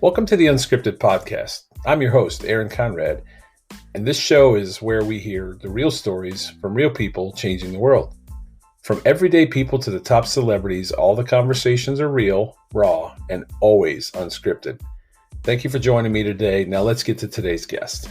Welcome to the Unscripted podcast. I'm your host, Aaron Conrad, and this show is where we hear the real stories from real people changing the world. From everyday people to the top celebrities, all the conversations are real, raw, and always unscripted. Thank you for joining me today. Now let's get to today's guest.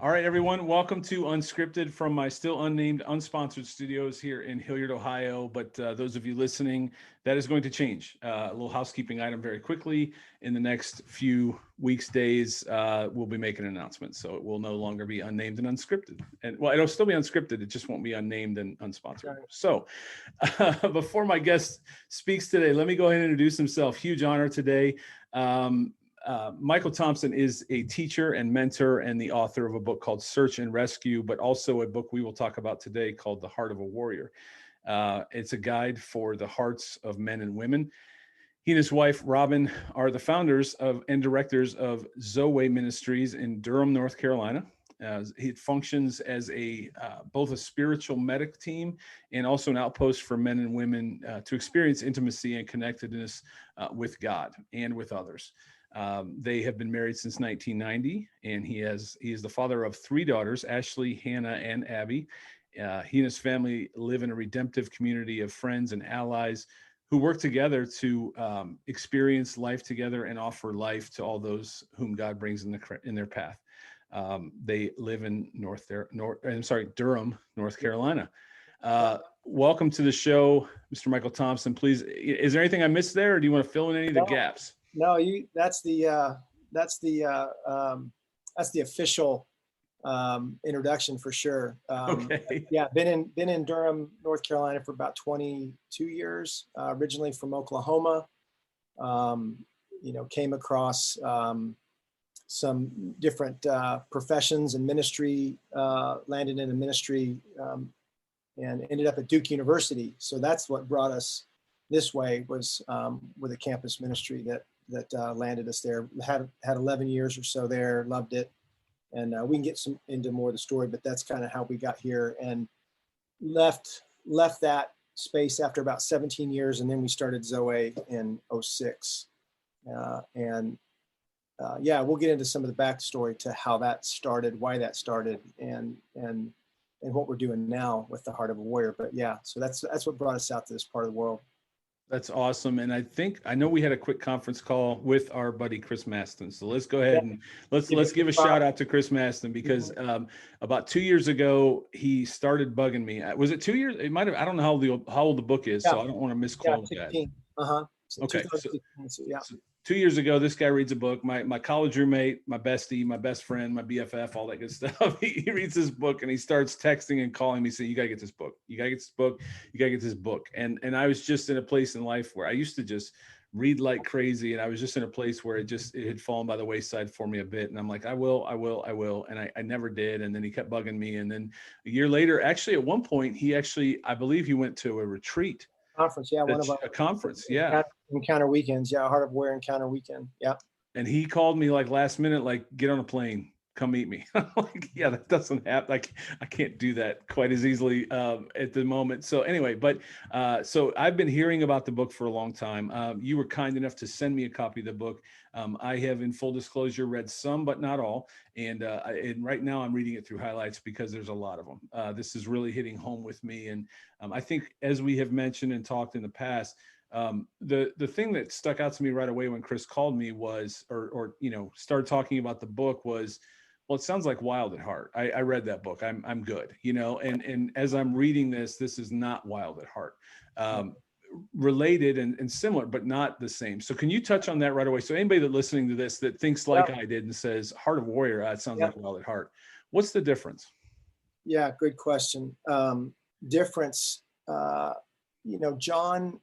All right, everyone. Welcome to Unscripted from my still unnamed, unsponsored studios here in Hilliard, Ohio. But those of you listening, that is going to change. A little housekeeping item very quickly. In the next few weeks, days, we'll be making an announcement. So it will no longer be unnamed and unscripted. And well, it'll still be unscripted. It just won't be unnamed and unsponsored. So before my guest speaks today, let me go ahead and introduce himself. Huge honor today. Michael Thompson is a teacher and mentor and the author of a book called Search and Rescue, but also a book we will talk about today called The Heart of a Warrior. It's a guide for the hearts of men and women. He and his wife, Robin, are the founders of and directors of Zoweh Ministries in Durham, North Carolina. It functions as both a spiritual medic team and also an outpost for men and women to experience intimacy and connectedness with God and with others. They have been married since 1990, and he is the father of three daughters, Ashley, Hannah, and Abby. He and his family live in a redemptive community of friends and allies who work together to experience life together and offer life to all those whom God brings in their path. They live in Durham, North Carolina. Welcome to the show, Mr. Michael Thompson. Please, is there anything I missed there, or do you want to fill in any of the gaps? No, that's the official introduction for sure. Okay. Yeah, been in Durham, North Carolina for about 22 years. Originally from Oklahoma. Came across some different professions and ministry. Landed in a ministry and ended up at Duke University. So that's what brought us this way. Was with a campus ministry that landed us there. Had 11 years or so there, loved it. And we can get into more of the story, but that's kind of how we got here and left that space after about 17 years. And then we started Zoweh in 2006. We'll get into some of the backstory to how that started, why that started, and what we're doing now with the Heart of a Warrior. But yeah, so that's what brought us out to this part of the world. That's awesome. And I know we had a quick conference call with our buddy, Chris Maston. So let's go ahead and let's give a shout out to Chris Maston, because about 2 years ago, he started bugging me. Was it 2 years? It might've, I don't know how old the book is, so I don't want to misquote that. Okay. So 2 years ago, this guy reads a book. My college roommate, my bestie, my best friend, my BFF, all that good stuff. He reads this book and he starts texting and calling me saying, "You got to get this book. You got to get this book. You got to get this book." And I was just in a place in life where I used to just read like crazy. And I was just in a place where it had fallen by the wayside for me a bit. And I'm like, I will. And I never did. And then he kept bugging me. And then a year later, actually, at one point, I believe he went to a retreat. Conference, a conference, yeah. Encounter weekends, Heart of Warrior Encounter Weekend, yeah. And he called me like last minute, like, get on a plane, come meet me. I'm like, yeah, that doesn't happen. Like, I can't do that quite as easily at the moment. So anyway, so I've been hearing about the book for a long time. You were kind enough to send me a copy of the book. I have, in full disclosure, read some, but not all. And right now I'm reading it through highlights because there's a lot of them. This is really hitting home with me. And I think, as we have mentioned and talked in the past, the thing that stuck out to me right away when Chris called me was, or started talking about the book was, well, it sounds like Wild at Heart. I read that book. I'm good, and as I'm reading this is not Wild at Heart. Related and similar, but not the same. So can you touch on that right away? So anybody that listening to this that thinks like I did and says Heart of Warrior, it sounds like Wild at Heart. What's the difference? Yeah, good question. Difference, John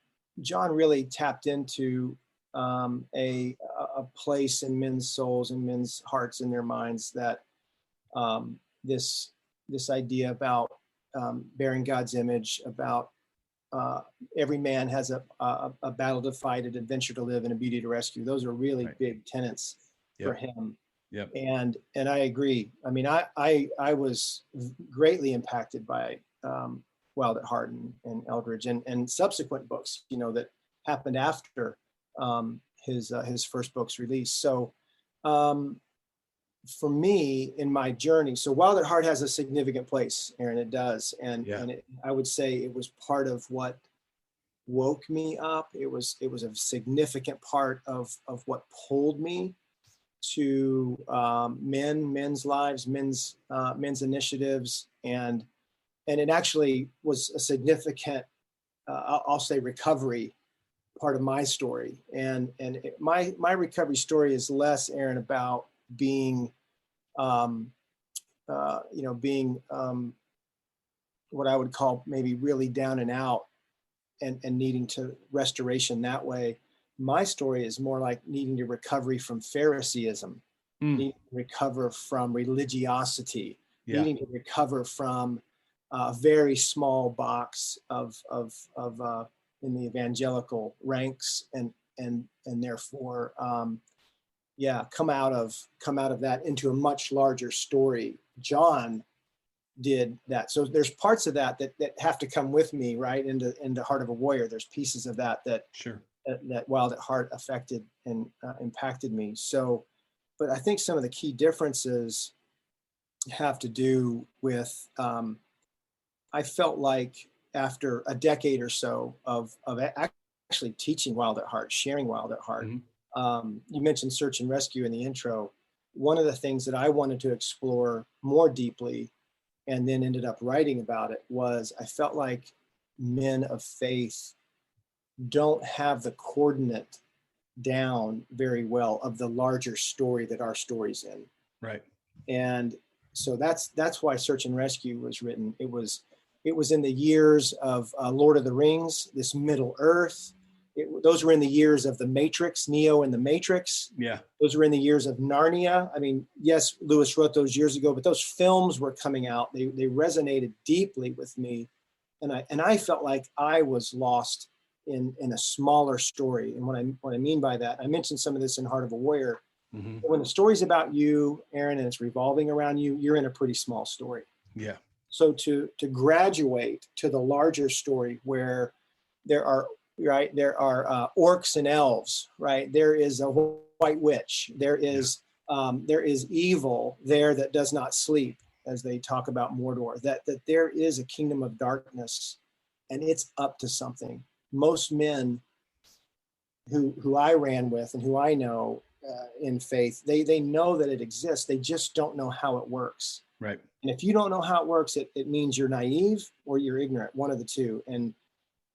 really tapped into a place in men's souls and men's hearts and their minds that this idea about bearing God's image, about every man has a battle to fight, an adventure to live, and a beauty to rescue. Those are really big tenets for him. Yep. And I agree. I mean, I was greatly impacted by Wild at Heart and Eldridge and subsequent books, that happened after his first book's release. So for me in my journey, so Wild at Heart has a significant place, Aaron, it does. And I would say it was part of what woke me up. It was a significant part of what pulled me to men's lives, men's initiatives, and it actually was a significant, I'll say, recovery part of my story. And my recovery story is less, Aaron, about being, being what I would call maybe really down and out and needing to restoration that way. My story is more like needing to recovery from Phariseeism, needing to recover from religiosity, needing to recover from a very small box of in the evangelical ranks, and therefore, come out of that into a much larger story. John did that. So there's parts of that have to come with me, right, into Heart of a Warrior. There's pieces of that sure that Wild at Heart affected and impacted me. So, but I think some of the key differences have to do with, I felt like after a decade or so of actually teaching Wild at Heart, sharing Wild at Heart, you mentioned search and rescue in the intro. One of the things that I wanted to explore more deeply and then ended up writing about it was I felt like men of faith don't have the coordinate down very well of the larger story that our story's in. Right. And so that's why Search and Rescue was written. It was in the years of Lord of the Rings, this Middle Earth. Those were in the years of the Matrix, Neo and the Matrix. Yeah. Those were in the years of Narnia. I mean, yes, Lewis wrote those years ago, but those films were coming out. They resonated deeply with me. And I felt like I was lost in a smaller story. And what I mean by that, I mentioned some of this in Heart of a Warrior. When the story's about you, Aaron, and it's revolving around you, you're in a pretty small story. Yeah. So to graduate to the larger story where there are orcs and elves, right? There is a white witch. There is evil there that does not sleep, as they talk about Mordor, that there is a kingdom of darkness and it's up to something. Most men who I ran with and who I know in faith, they know that it exists. They just don't know how it works. Right. And if you don't know how it works, it means you're naive or you're ignorant, one of the two. And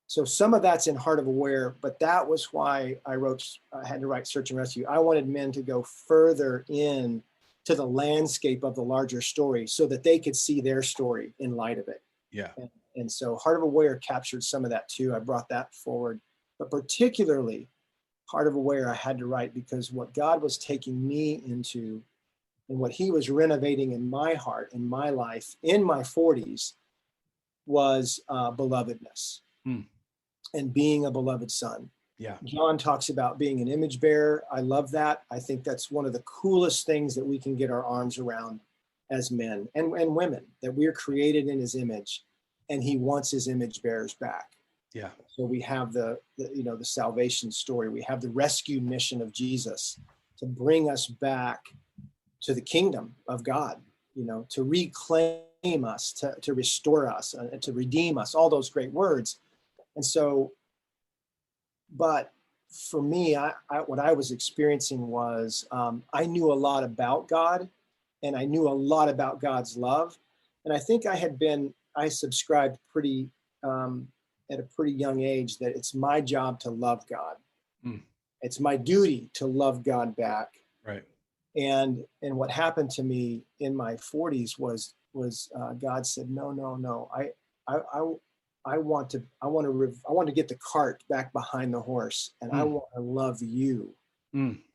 so some of that's in Heart of a Warrior, but that was why I had to write Search and Rescue. I wanted men to go further in to the landscape of the larger story so that they could see their story in light of it. Yeah. And so Heart of a Warrior captured some of that too. I brought that forward, but particularly Heart of a Warrior I had to write because what God was taking me into and what he was renovating in my heart, in my life, in my 40s was belovedness and being a beloved son. Yeah. John talks about being an image bearer. I love that. I think that's one of the coolest things that we can get our arms around as men and women, that we're created in his image and he wants his image bearers back. Yeah. So we have the salvation story. We have the rescue mission of Jesus to bring us back to the kingdom of God, to reclaim us, to restore us, to redeem us, all those great words. And so, but for me, what I was experiencing was I knew a lot about God and I knew a lot about God's love. And I think I subscribed pretty, at a pretty young age that it's my job to love God. It's my duty to love God back. Right. And what happened to me in my 40s was God said, no, I want to get the cart back behind the horse, and I want to love you.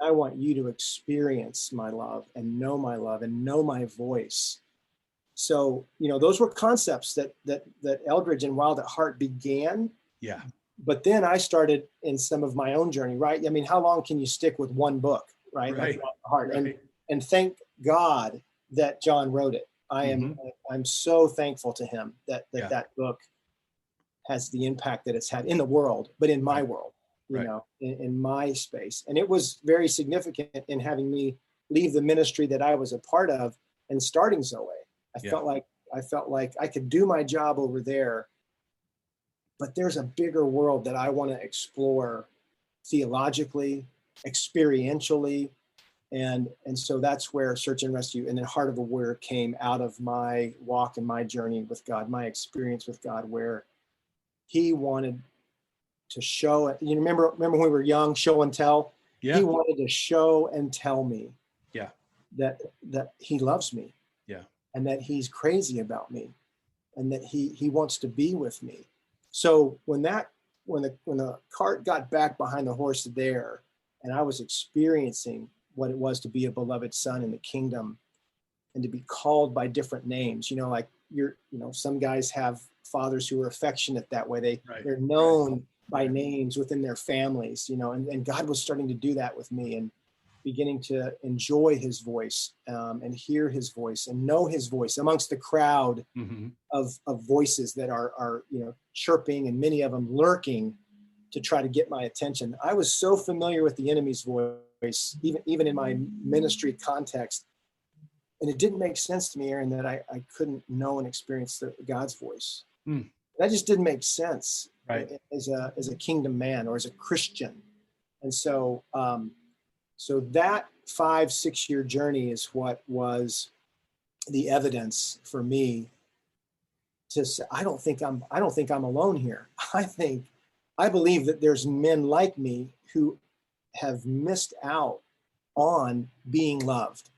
I want you to experience my love and know my voice. So, those were concepts that Eldridge and Wild at Heart began. Yeah. But then I started in some of my own journey, right? I mean, how long can you stick with one book, right? Right. Like Wild at Heart. Right. And thank God that John wrote it. I'm so thankful to him that book has the impact that it's had in the world, but in my Right. world, Right. in my space. And it was very significant in having me leave the ministry that I was a part of and starting Zoweh. I Yeah. felt like I could do my job over there, but there's a bigger world that I want to explore theologically, experientially. And so that's where Search and Rescue and then Heart of a Warrior came out of my walk and my journey with God, my experience with God, where he wanted to show, remember when we were young, show and tell? Yeah. He wanted to show and tell me Yeah. that he loves me. Yeah. And that he's crazy about me and that he wants to be with me. So when the cart got back behind the horse there and I was experiencing what it was to be a beloved son in the kingdom and to be called by different names, like some guys have fathers who are affectionate that way. They're known by names within their families, and God was starting to do that with me and beginning to enjoy his voice and hear his voice and know his voice amongst the crowd of voices that are chirping and many of them lurking to try to get my attention. I was so familiar with the enemy's voice, even in my ministry context. And it didn't make sense to me, Aaron, that I couldn't know and experience God's voice. That just didn't make sense as a kingdom man or as a Christian. And so, so that 5-6 year journey is what was the evidence for me to say, I don't think I'm alone here. I believe that there's men like me who have missed out on being loved.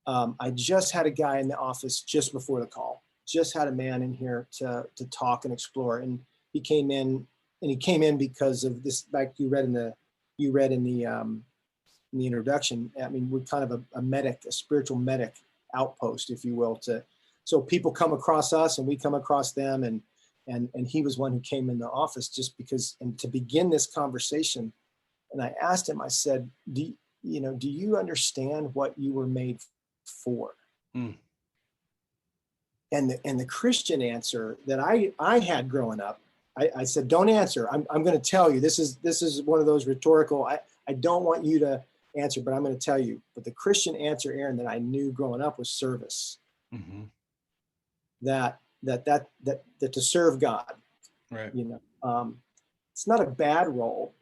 I just had a guy in the office just before the call, just had a man in here to talk and explore. And he came in because of this, like you read in the introduction. I mean, we're kind of a spiritual medic outpost, if you will, so people come across us and we come across them. And he was one who came in the office just because, and to begin this conversation. And I asked him, I said, do you understand what you were made for? And the Christian answer that I had growing up, I said, don't answer. I'm going to tell you, this is one of those rhetorical, I don't want you to answer, but I'm going to tell you. But the Christian answer, Aaron, that I knew growing up was service. That to serve God, right? It's not a bad role,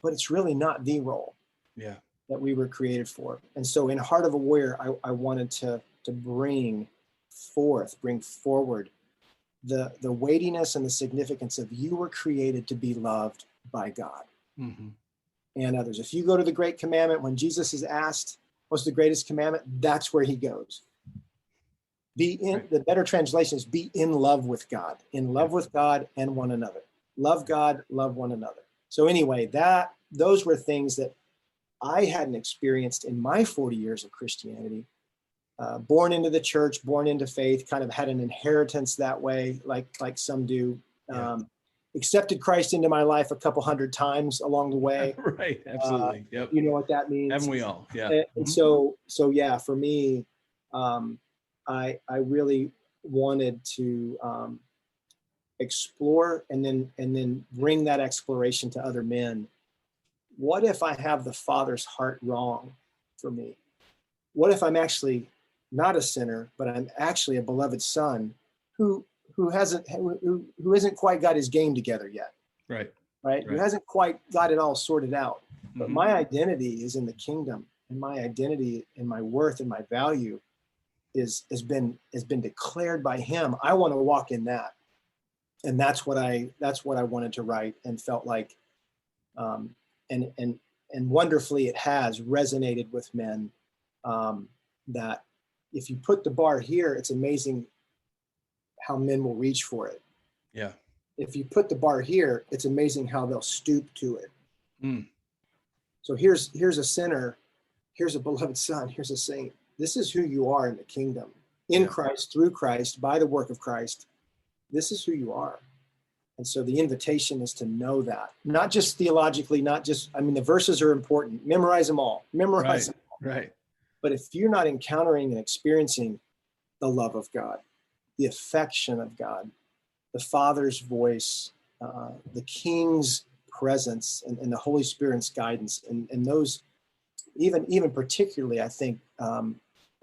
but it's really not the role. Yeah. That we were created for. And so in Heart of a Warrior, I wanted to bring forward the weightiness and the significance of you were created to be loved by God and others. If you go to the Great Commandment, when Jesus is asked, what's the greatest commandment? That's where he goes. The better translation is be in love with God, with God and one another. Love God, love one another. So anyway, those were things that I hadn't experienced in my 40 years of Christianity. Born into the church, born into faith, kind of had an inheritance that way, like some do. Accepted Christ into my life a couple hundred times along the way. Right, absolutely. Yep. You know what that means? Haven't we all? Yeah. And so yeah, for me, I really wanted to explore and then bring that exploration to other men. What if I have the Father's heart wrong for me? What if I'm actually not a sinner, but I'm actually a beloved son who isn't quite got his game together yet? Right? Who hasn't quite got it all sorted out. But my identity is in the kingdom, and my identity and my worth and my value has been declared by him. I want to walk in that. And that's what I wanted to write and felt like and wonderfully it has resonated with men, that if you put the bar here, it's amazing how men will reach for it. Yeah. If you put the bar here, it's amazing how they'll stoop to it. So here's a sinner, here's a beloved son, here's a saint. This is who you are in the kingdom, in Christ, through Christ, by the work of Christ. This is who you are. And so the invitation is to know that, not just theologically, the verses are important. Memorize them all. Memorize them all. Right. But if you're not encountering and experiencing the love of God, the affection of God, the Father's voice, the King's presence, and the Holy Spirit's guidance, and those, even particularly, I think,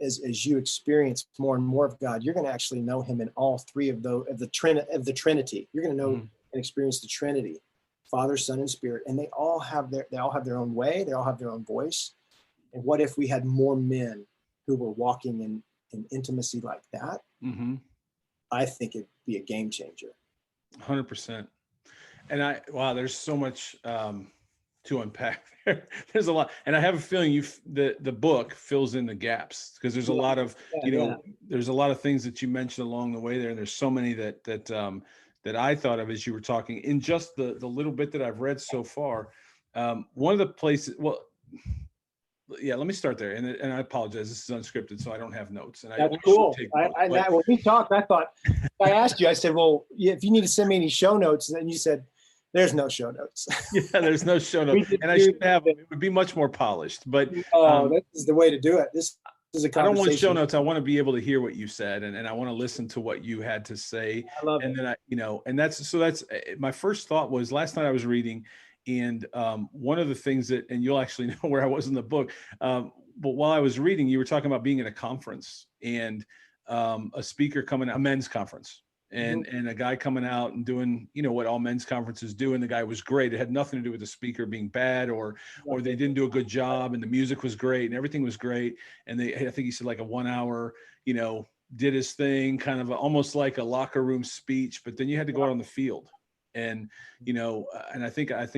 as you experience more and more of God, you're going to actually know Him in all three of the Trinity. You're going to know and experience the Trinity, Father, Son, and Spirit, and they all have their own way. They all have their own voice. And what if we had more men who were walking in intimacy like that? Mm-hmm. I think it'd be a game changer. 100%. And wow, there's so much to unpack there. There's a lot, and I have a feeling the book fills in the gaps, because there's a lot of there's a lot of things that you mentioned along the way there, and there's so many that I thought of as you were talking. In just the little bit that I've read so far, one of the places, well, yeah, let me start there, and I apologize. This is unscripted, so I don't have notes. And that's cool. When we talked, I thought, I asked you, I said, well, if you need to send me any show notes, and you said, there's no show notes. Yeah, there's no show notes, and I should have them. It would be much more polished, but this is the way to do it. This is a conversation. I don't want show notes. I want to be able to hear what you said, and I want to listen to what you had to say. I love and it. then and that's my first thought was, last night I was reading, and one of the things that, and you'll actually know where I was in the book, but while I was reading, you were talking about being at a conference, and a speaker coming out, a men's conference, and a guy coming out and doing, what all men's conferences do. And the guy was great. It had nothing to do with the speaker being bad or they didn't do a good job, and the music was great and everything was great. And I think he said like a 1 hour, did his thing, kind of almost like a locker room speech, but then you had to go out on the field. And, and I think, that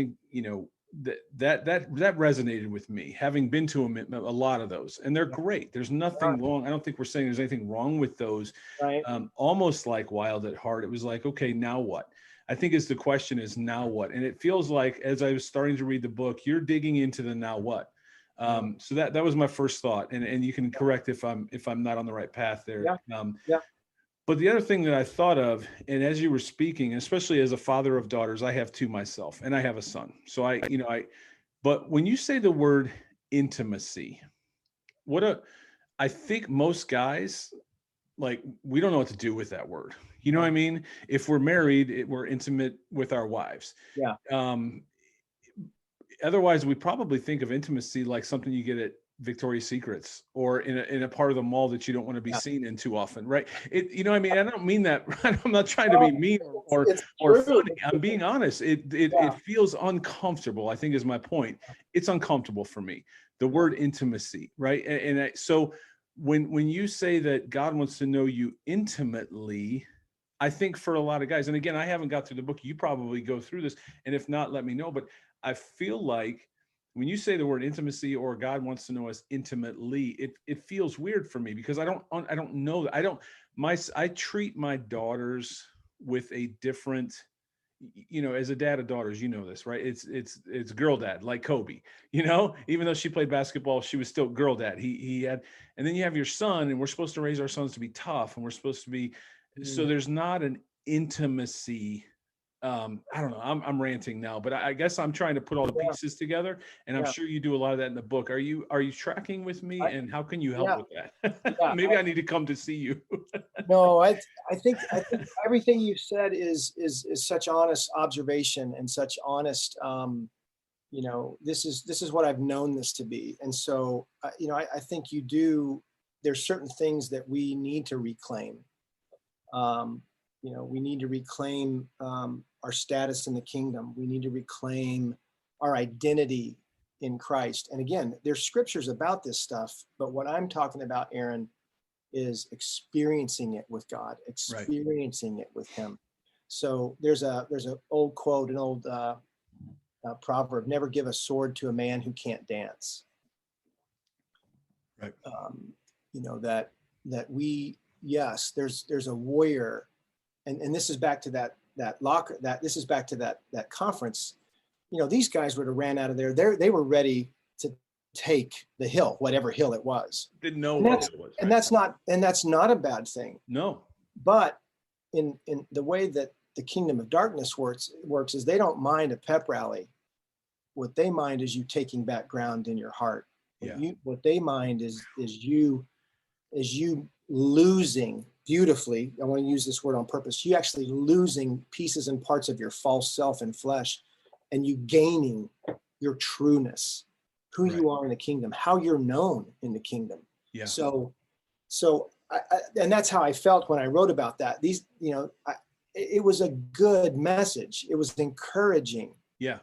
resonated with me, having been to a lot of those, and they're great. There's nothing wrong. I don't think we're saying there's anything wrong with those. Right. Almost like Wild at Heart. It was like, okay, now what? I think the question is now what? And it feels like, as I was starting to read the book, you're digging into the now what. So that was my first thought. And you can correct if I'm not on the right path there. But the other thing that I thought of, and as you were speaking, especially as a father of daughters, I have two myself, and I have a son. So but when you say the word intimacy, I think most guys, like, we don't know what to do with that word. You know what I mean? If we're married, we're intimate with our wives. Yeah. Otherwise, we probably think of intimacy like something you get at Victoria's Secrets or in a part of the mall that you don't want to be seen in too often, right? You know what I mean? I don't mean that. I'm not trying to be mean or funny. I'm being honest. It feels uncomfortable, I think, is my point. It's uncomfortable for me. The word intimacy, right? So when you say that God wants to know you intimately, I think for a lot of guys, and again, I haven't got through the book. You probably go through this, and if not, let me know. But I feel like when you say the word intimacy, or God wants to know us intimately, it feels weird for me, because I don't know. I treat my daughters with a different, as a dad of daughters, this, right? It's girl dad, like Kobe, even though she played basketball, she was still girl dad. He had, and then you have your son, and we're supposed to raise our sons to be tough, and we're supposed to be, so there's not an intimacy. I don't know. I'm ranting now, but I guess I'm trying to put all the pieces together, and I'm sure you do a lot of that in the book. Are you tracking with me, and how can you help with that? Maybe I need to come to see you. No, I think everything you said is such honest observation and such honest. This is what I've known this to be, and so I think you do. There's certain things that we need to reclaim. We need to reclaim our status in the kingdom. We need to reclaim our identity in Christ. And again, there's scriptures about this stuff, but what I'm talking about, Aaron, is experiencing it with God, experiencing it with Him. So there's an old quote, an old proverb: "Never give a sword to a man who can't dance." Right. That we, yes, there's a warrior. And this is back to that conference. These guys would have ran out of there. They were ready to take the hill, whatever hill it was. Didn't know what it was. And that's not a bad thing. No. But in the way that the kingdom of darkness works is they don't mind a pep rally. What they mind is you taking back ground in your heart. Yeah. What they mind is you losing beautifully, I want to use this word on purpose, you actually losing pieces and parts of your false self and flesh, and you gaining your trueness, who you are in the kingdom, how you're known in the kingdom. Yeah. So and that's how I felt when I wrote about that. These, it was a good message. It was encouraging. Yeah.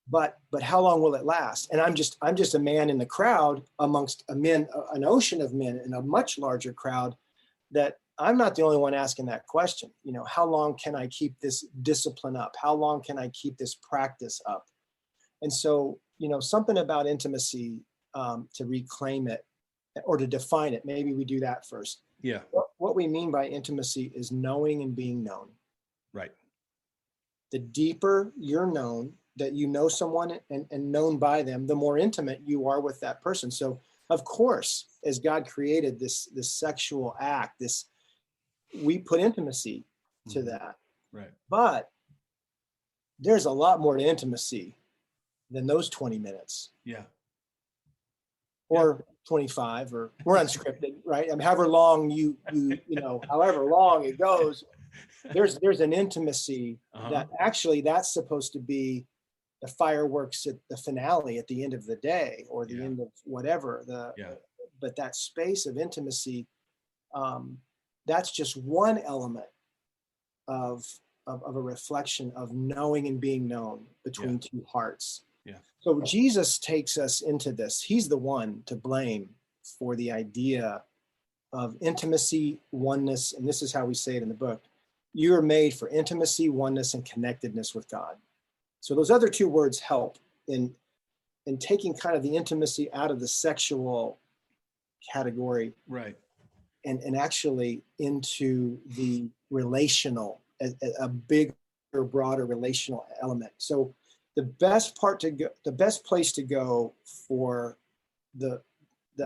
But how long will it last? And I'm just a man in the crowd amongst an ocean of men in a much larger crowd, that I'm not the only one asking that question. How long can I keep this discipline up? How long can I keep this practice up? And so, something about intimacy, to reclaim it or to define it. Maybe we do that first. Yeah. What we mean by intimacy is knowing and being known. Right. The deeper you're known, that you know someone and known by them, the more intimate you are with that person. So, of course, as God created this sexual act, we put intimacy to that. Right. But there's a lot more to intimacy than those 20 minutes. Yeah. Or 25, or we're unscripted, right? I mean, however long however long it goes, there's an intimacy that actually that's supposed to be the fireworks at the finale at the end of the day, or the end of whatever but that space of intimacy, that's just one element of a reflection of knowing and being known between two hearts. Yeah. So Jesus takes us into this. He's the one to blame for the idea of intimacy, oneness, and this is how we say it in the book. You are made for intimacy, oneness, and connectedness with God. So those other two words help in taking kind of the intimacy out of the sexual category, right, and actually into the relational, a bigger, broader relational element. So the best place to go for the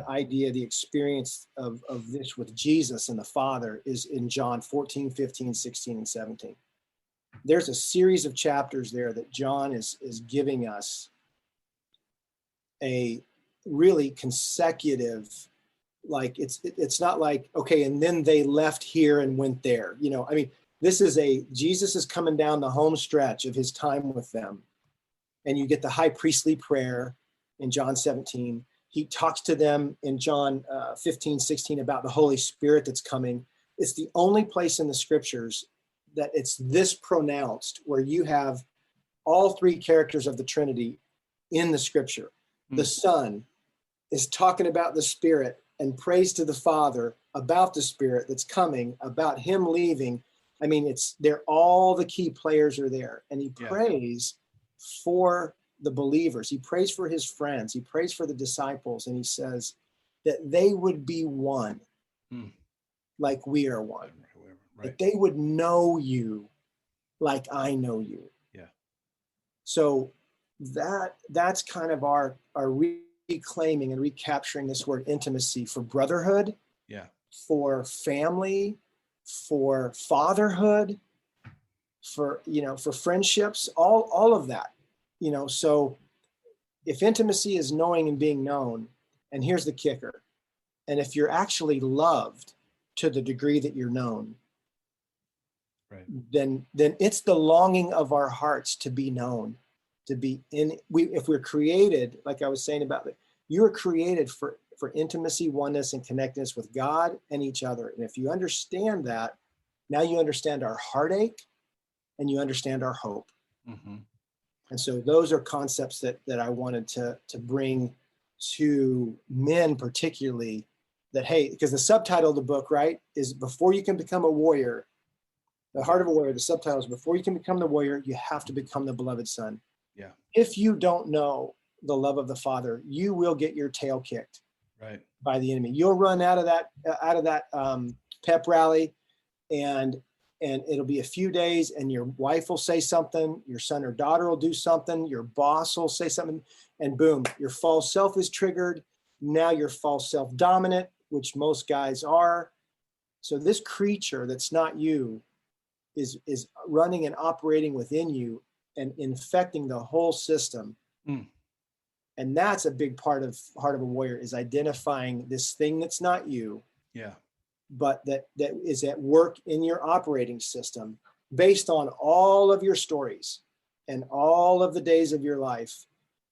idea, the experience of this with Jesus and the Father is in John 14, 15, 16, and 17. There's a series of chapters there that John is giving us a really consecutive, like it's not like, okay, and then they left here and went there. I mean, Jesus is coming down the home stretch of his time with them. And you get the high priestly prayer in John 17. He talks to them in John 15, 16 about the Holy Spirit that's coming. It's the only place in the scriptures that it's this pronounced, where you have all three characters of the Trinity in the scripture. The Son is talking about the Spirit and prays to the Father about the Spirit that's coming, about him leaving. I mean, all the key players are there. And he prays for the believers. He prays for his friends. He prays for the disciples. And he says that they would be one, like we are one. Right. That they would know you like I know you. Yeah. So that's kind of our reclaiming and recapturing this word intimacy for brotherhood, for family, for fatherhood, for friendships, all of that. So if intimacy is knowing and being known, and here's the kicker, and if you're actually loved to the degree that you're known, right, then it's the longing of our hearts to be known, to be if we're created, like I was saying about it, you are created for intimacy, oneness, and connectedness with God and each other. And if you understand that, now you understand our heartache and you understand our hope. Mm-hmm. And so those are concepts that I wanted to bring to men particularly, that, hey, because the subtitle of the book, right, is Before You Can Become a Warrior, the heart of a warrior. The subtitle is Before You Can Become the Warrior, You Have to Become the Beloved Son. Yeah. If you don't know the love of the Father, you will get your tail kicked by the enemy. You'll run out of that pep rally, and it'll be a few days, and your wife will say something, your son or daughter will do something, your boss will say something, and boom, your false self is triggered. Now you're false self-dominant, which most guys are. So this creature that's not you is running and operating within you and infecting the whole system. And that's a big part of Heart of a Warrior, is identifying this thing that's not you. Yeah. but that is at work in your operating system based on all of your stories and all of the days of your life.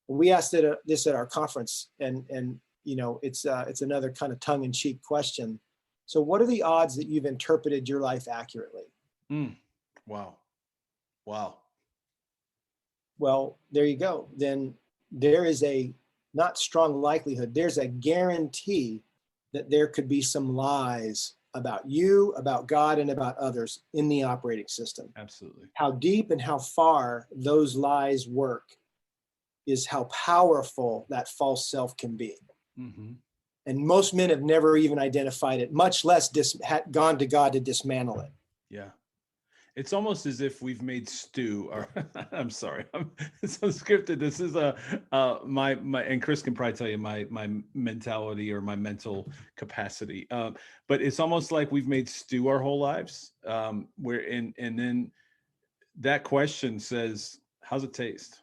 We asked this at our conference, and it's another kind of tongue-in-cheek question. So what are the odds that you've interpreted your life accurately? Wow. Well, there you go. Then there is a not strong likelihood, there's a guarantee that there could be some lies about you, about God, and about others in the operating system. Absolutely. How deep and how far those lies work is how powerful that false self can be. Mm-hmm. And most men have never even identified it, much less gone to God to dismantle it. Yeah. It's almost as if we've made stew, or I'm sorry, it's unscripted. This is my, and Chris can probably tell you my mentality or my mental capacity. But it's almost like we've made stew our whole lives. And then that question says, how's it taste?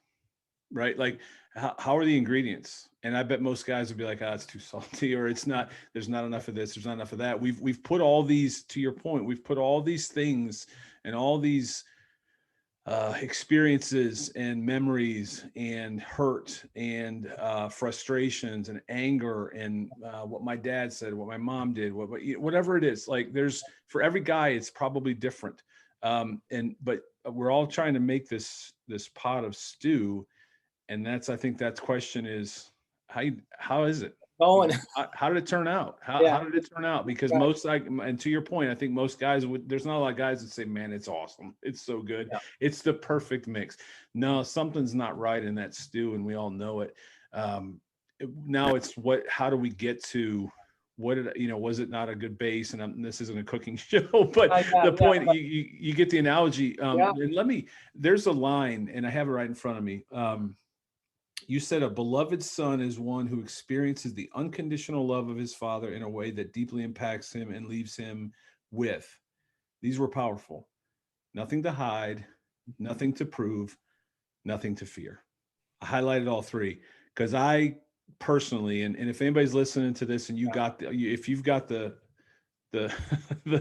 Right? Like, how are the ingredients? And I bet most guys would be like, it's too salty, or it's not, there's not enough of this, there's not enough of that. We've put all these, to your point, we've put all these things and all these experiences and memories and hurt and frustrations and anger and what my dad said, what my mom did, whatever it is. Like, there's, for every guy, it's probably different. But we're all trying to make this pot of stew. And I think that question is, how is it? Oh, and How did it turn out? How did it turn out? Because right. and to your point, I think most guys there's not a lot of guys that say, man, it's awesome. It's so good. Yeah. It's the perfect mix. No, something's not right in that stew, and we all know it. Now it's how do we get to was it not a good base? And this isn't a cooking show, but the point, you get the analogy. And there's a line, and I have it right in front of me. You said a beloved son is one who experiences the unconditional love of his father in a way that deeply impacts him and leaves him with. These were powerful. Nothing to hide, nothing to prove, nothing to fear. I highlighted all three because I personally, and if anybody's listening to this and if you've got the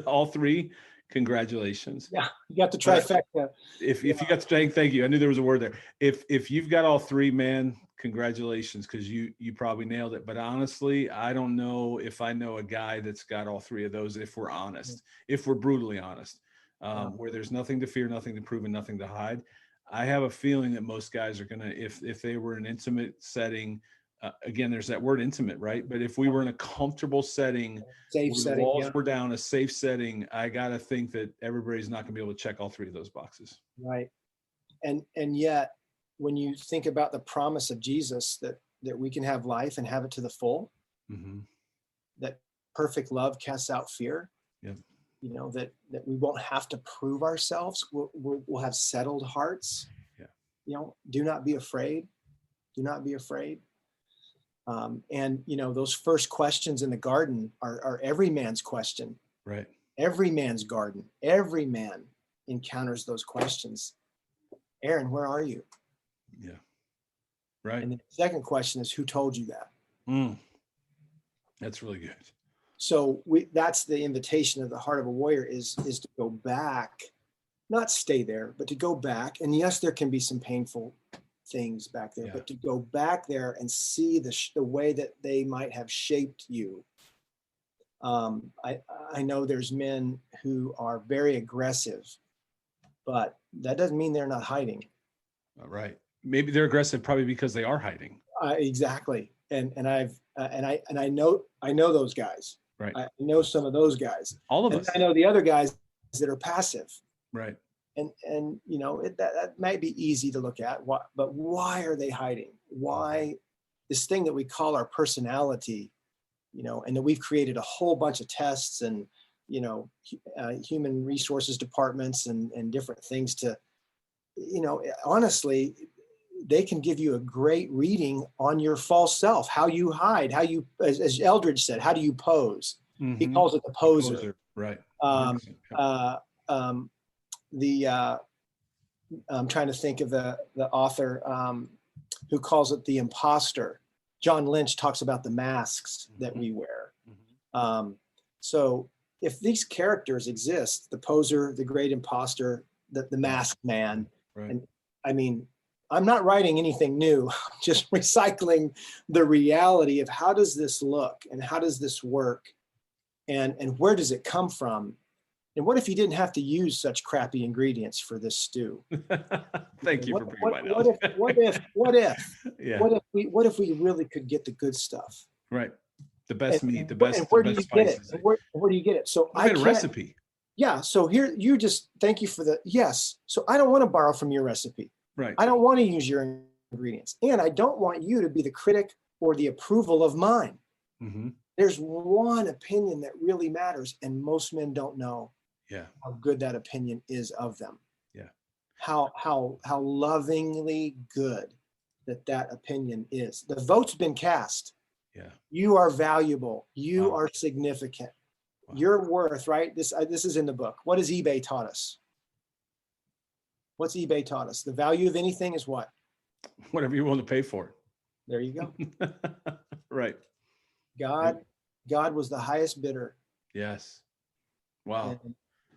all three, congratulations. Yeah, you got the trifecta. If you got to thank you. I knew there was a word there. If you've got all three, man, congratulations, because you probably nailed it. But honestly, I don't know if I know a guy that's got all three of those, if we're honest, if we're brutally honest, where there's nothing to fear, nothing to prove, and nothing to hide. I have a feeling that most guys are gonna, if they were in an intimate setting, again, there's that word intimate, right? But if we were in a comfortable setting, safe setting, walls were down, a safe setting, I got to think that everybody's not going to be able to check all three of those boxes. Right. And yet, when you think about the promise of Jesus that we can have life and have it to the full, that perfect love casts out fear. Yeah. That we won't have to prove ourselves. We'll have settled hearts. Yeah. Do not be afraid. Do not be afraid. And those first questions in the garden are every man's question. Right. Every man's garden. Every man encounters those questions. Aaron, where are you? Yeah. Right. And the second question is, who told you that? That's really good. So that's the invitation of the heart of a warrior is to go back, not stay there, but to go back. And yes, there can be some painful things back there, but to go back there and see the way that they might have shaped you. I know there's men who are very aggressive, but that doesn't mean they're not hiding. Right. Maybe they're aggressive probably because they are hiding. Exactly. And I know those guys. Right. I know some of those guys. All of us. I know the other guys that are passive. Right. And that might be easy to look at. But why are they hiding? Why this thing that we call our personality, and that we've created a whole bunch of tests and human resources departments and different things to, honestly, they can give you a great reading on your false self, how you hide, how you, as Eldridge said, how do you pose? He calls it the poser. Right. I'm trying to think of the author who calls it the imposter. John Lynch talks about the masks that we wear. So if these characters exist, the poser, the great imposter, the masked man, Right. and I mean, I'm not writing anything new, I'm just recycling the reality of how does this look and how does this work, and where does it come from? And what if you didn't have to use such crappy ingredients for this stew? Thank you What, for bringing what, mine what out. if, what if, what if, Yeah. what if we really could get the good stuff? Right. The And, best meat, the and best, the where do you best get it? spices. And where do you get it? So I I made a can't. recipe. Yeah. So here, you just thank you for the yes. So I don't want to borrow from your recipe. Right. I don't want to use your ingredients, and I don't want you to be the critic or the approval of mine. Mm-hmm. There's one opinion that really matters, and most men don't know Yeah. how good that opinion is of them. Yeah. How lovingly good that opinion is. The vote's been cast. Yeah. You are valuable. You Wow. are significant. Wow. Your worth, right? This is in the book. What has eBay taught us? What's eBay taught us? The value of anything is what? Whatever you're willing to pay for There you go. it. Right. God was the highest bidder. Yes. Wow.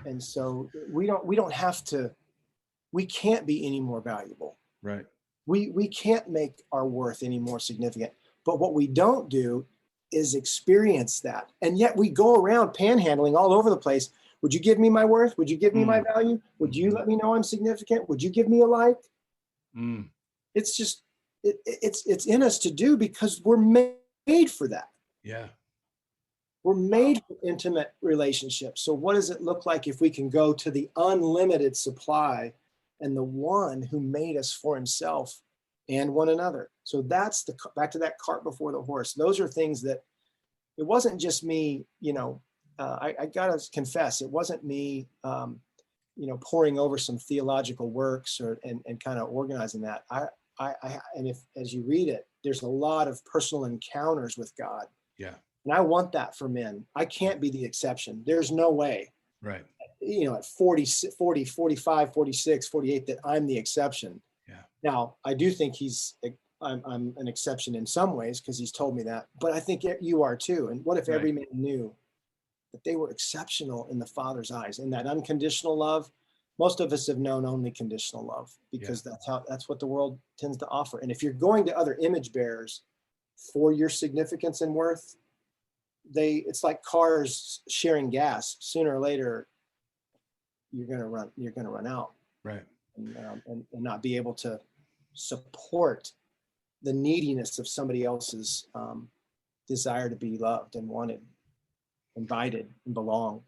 And so we don't have to, we can't be any more valuable. Right. We can't make our worth any more significant. But what we don't do is experience that. And yet we go around panhandling all over the place. Would you give me my worth? Would you give me my value? Would you let me know I'm significant? Would you give me a like? It's just, it's in us to do because we're made for that. Yeah. We're made for intimate relationships. So what does it look like if we can go to the unlimited supply and the one who made us for himself and one another? So that's back to that cart before the horse. Those are things that it wasn't just me, I gotta confess, it wasn't me, poring over some theological works and kind of organizing that. And if, as you read it, there's a lot of personal encounters with God. Yeah. And I want that for men. I can't be the exception. There's no way. Right. At 40, 45, 46, 48, that I'm the exception. Yeah. Now, I do think I'm an exception in some ways because he's told me that, but I think you are too. And what if every man knew that they were exceptional in the Father's eyes, in that unconditional love? Most of us have known only conditional love because that's what the world tends to offer. And if you're going to other image bearers for your significance and worth, it's like cars sharing gas. Sooner or later, you're going to run out. Right. And not be able to support the neediness of somebody else's desire to be loved and wanted, invited, and belong.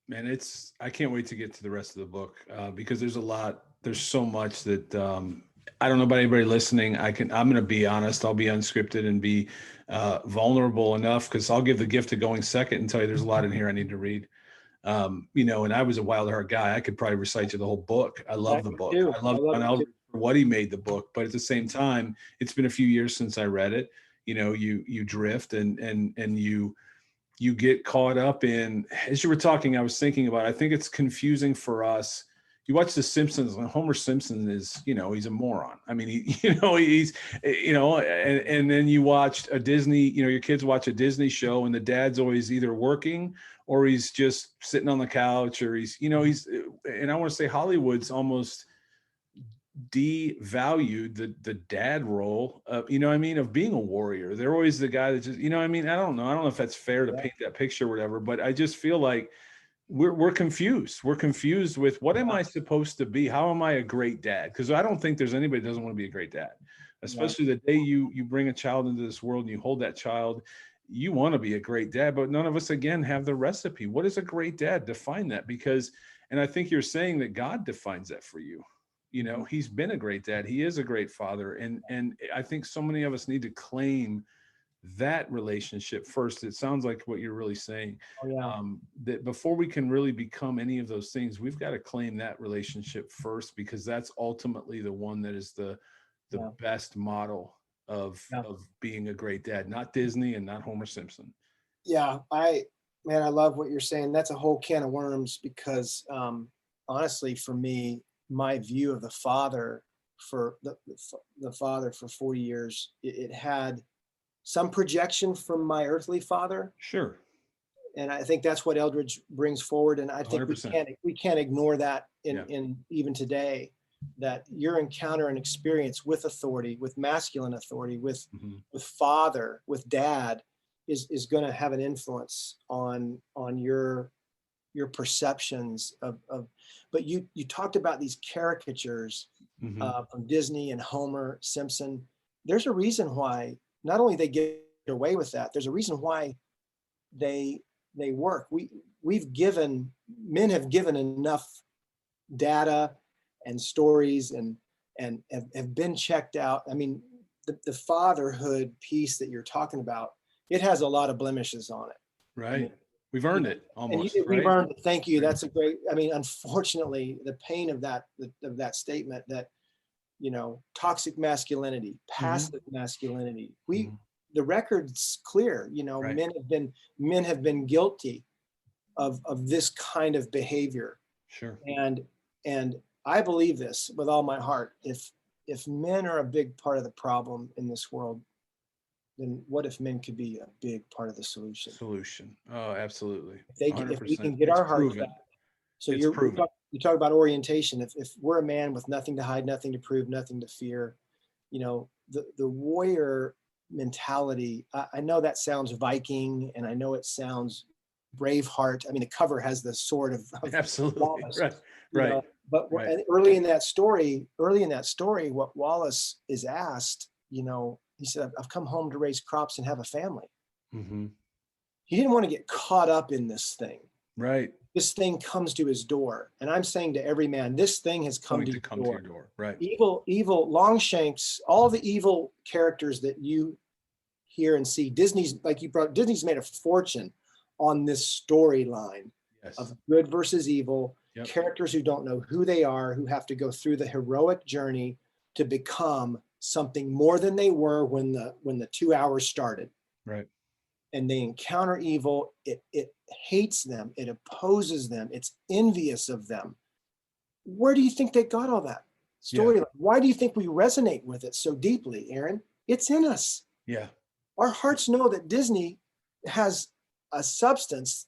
Man, I can't wait to get to the rest of the book because there's so much that I don't know about anybody listening. I'm going to be honest. I'll be unscripted and be vulnerable enough because I'll give the gift of going second and tell you there's a lot in here I need to read. And I was a Wild Heart guy. I could probably recite you the whole book. I love the book. I love John Eldredge for what he made the book, but at the same time, it's been a few years since I read it. You drift and you get caught up in, as you were talking, I was thinking about, I think it's confusing for us. You watch The Simpsons, and Homer Simpson is, he's a moron. I mean, and then you watched a Disney, your kids watch a Disney show and the dad's always either working or he's just sitting on the couch or and I want to say Hollywood's almost devalued the dad role of, of being a warrior. They're always the guy that just, I don't know if that's fair to paint that picture or whatever, but I just feel like we're confused. We're confused with what am I supposed to be? How am I a great dad? Because I don't think there's anybody that doesn't want to be a great dad, especially the day you bring a child into this world and you hold that child. You want to be a great dad, but none of us, again, have the recipe. What is a great dad? Define that, and I think you're saying that God defines that for you. He's been a great dad. He is a great father. And I think so many of us need to claim that relationship first. It sounds like what you're really saying. That before we can really become any of those things, we've got to claim that relationship first, because that's ultimately the one that is the best model of being a great dad, not Disney and not Homer Simpson. Yeah, I love what you're saying. That's a whole can of worms because honestly, for me, my view of the father for the father for 40 years, it had some projection from my earthly father. Sure. And I think that's what Eldridge brings forward. And I think 100%. we can't ignore that Yeah. in even today, that your encounter and experience with authority, with masculine authority, with father, with dad, is going to have an influence on your perceptions of. But you talked about these caricatures from Disney and Homer Simpson. There's a reason why not only they get away with that, there's a reason why they work. Men have given enough data and stories and have been checked out. I mean, the fatherhood piece that you're talking about, it has a lot of blemishes on it. Right. I mean, we've earned it almost. We've right? earned it. Thank you. That's a great, I mean, unfortunately, the pain of that statement that, toxic masculinity, passive masculinity, the record's clear, Right. men have been guilty of this kind of behavior. Sure. And I believe this with all my heart. If men are a big part of the problem in this world, then what if men could be a big part of the solution? Oh, absolutely. If we can get our hearts back. So you talk about orientation. If we're a man with nothing to hide, nothing to prove, nothing to fear, the warrior mentality. I know that sounds Viking, and I know it sounds Braveheart. I mean, the cover has the sword of absolutely Wallace, right. But early in that story, what Wallace is asked, he said, "I've come home to raise crops and have a family." He didn't want to get caught up in this thing. Right. This thing comes to his door, and I'm saying to every man, this thing has come to your door. Right. Evil, Longshanks, all the evil characters that you hear and see. Disney's made a fortune on this storyline of good versus evil, characters who don't know who they are, who have to go through the heroic journey to become something more than they were when the 2 hours started. Right. And they encounter evil. It hates them. It opposes them. It's envious of them. Where do you think they got all that story? Why do you think we resonate with it so deeply, Aaron? It's in us. Yeah. Our hearts know that Disney has a substance